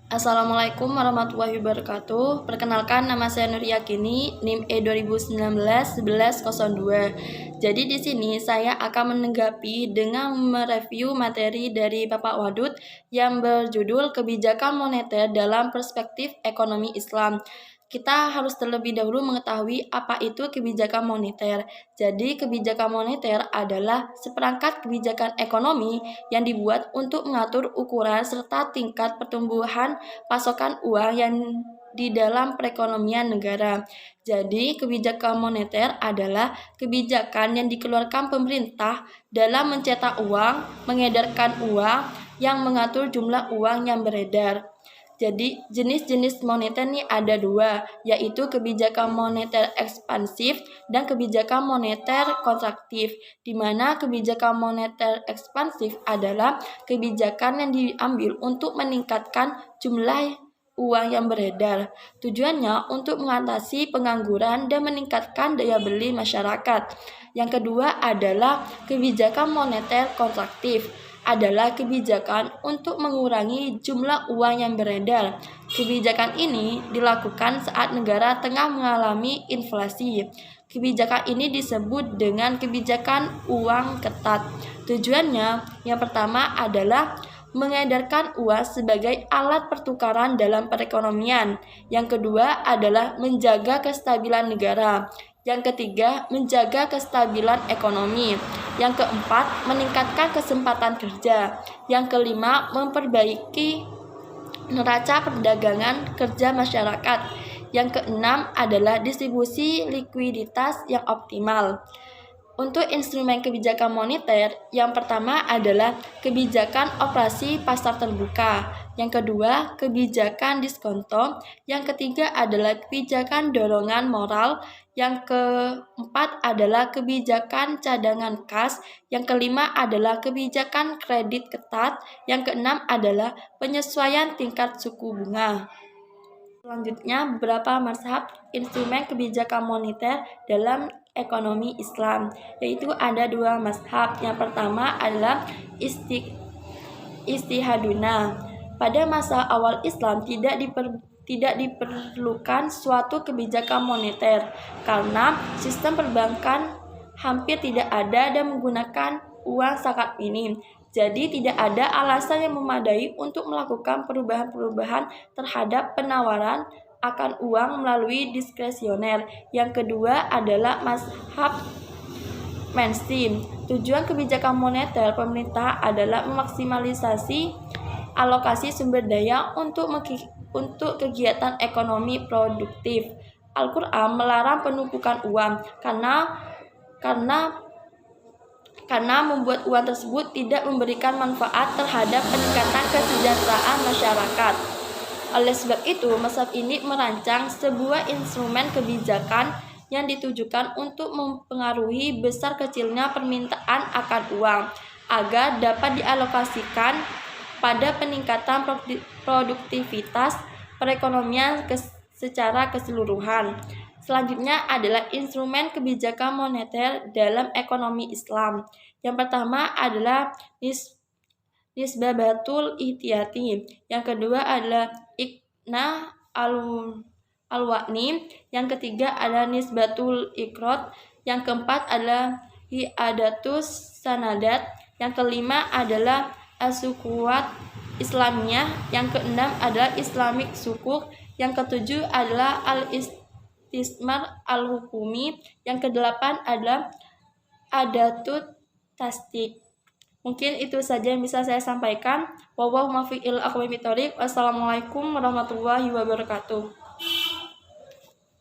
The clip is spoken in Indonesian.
Assalamualaikum warahmatullahi wabarakatuh. Perkenalkan, nama saya Nur Yakini, NIM E 2019-1102. Jadi di sini saya akan menanggapi dengan mereview materi dari Bapak Wadud yang berjudul Kebijakan Moneter dalam Perspektif Ekonomi Islam. Kita harus terlebih dahulu mengetahui apa itu kebijakan moneter. Jadi, kebijakan moneter adalah seperangkat kebijakan ekonomi yang dibuat untuk mengatur ukuran serta tingkat pertumbuhan pasokan uang yang di dalam perekonomian negara. Jadi, kebijakan moneter adalah kebijakan yang dikeluarkan pemerintah dalam mencetak uang, mengedarkan uang, yang mengatur jumlah uang yang beredar. Jadi, jenis-jenis moneter ini ada dua, yaitu kebijakan moneter ekspansif dan kebijakan moneter kontraktif, di mana kebijakan moneter ekspansif adalah kebijakan yang diambil untuk meningkatkan jumlah uang yang beredar. Tujuannya untuk mengatasi pengangguran dan meningkatkan daya beli masyarakat. Yang kedua adalah kebijakan moneter kontraktif, adalah kebijakan untuk mengurangi jumlah uang yang beredar. Kebijakan ini dilakukan saat negara tengah mengalami inflasi. Kebijakan ini disebut dengan kebijakan uang ketat. Tujuannya yang pertama adalah mengedarkan uang sebagai alat pertukaran dalam perekonomian. Yang kedua adalah menjaga kestabilan negara. Yang ketiga, menjaga kestabilan ekonomi. Yang keempat, meningkatkan kesempatan kerja. Yang kelima, memperbaiki neraca perdagangan kerja masyarakat. Yang keenam adalah distribusi likuiditas yang optimal. Untuk instrumen kebijakan moneter, yang pertama adalah kebijakan operasi pasar terbuka. Yang kedua, kebijakan diskonto. Yang ketiga adalah kebijakan dorongan moral. Yang keempat adalah kebijakan cadangan kas. Yang kelima adalah kebijakan kredit ketat. Yang keenam adalah penyesuaian tingkat suku bunga. Selanjutnya, beberapa mazhab instrumen kebijakan moneter dalam ekonomi Islam, yaitu ada dua mazhab. Yang pertama adalah istihaduna. Pada masa awal Islam tidak diperlukan suatu kebijakan moneter karena sistem perbankan hampir tidak ada dan menggunakan uang sangat minim. Jadi tidak ada alasan yang memadai untuk melakukan perubahan-perubahan terhadap penawaran akan uang melalui diskresioner. Yang kedua adalah mazhab mainstream. Tujuan kebijakan moneter pemerintah adalah memaksimalisasi alokasi sumber daya untuk kegiatan ekonomi produktif. Al-Quran melarang penumpukan uang karena membuat uang tersebut tidak memberikan manfaat terhadap peningkatan kesejahteraan masyarakat. Oleh sebab itu, mazhab ini merancang sebuah instrumen kebijakan yang ditujukan untuk mempengaruhi besar kecilnya permintaan akan uang agar dapat dialokasikan pada peningkatan produktivitas perekonomian secara keseluruhan. Selanjutnya adalah instrumen kebijakan moneter dalam ekonomi Islam. Yang pertama adalah nisbatul ihtiyati. Yang kedua adalah ikna al-wa'ni. Yang ketiga adalah nisbatul ikrot. Yang keempat adalah hiadatus sanadat. Yang kelima adalah as-sukuwat Islamiyah. Yang keenam adalah Islamic sukuk. Yang ketujuh adalah al-istismar al-hukumi. Yang kedelapan adalah adatut tasdik. Mungkin itu saja yang bisa saya sampaikan. Wassalamualaikum warahmatullahi wabarakatuh.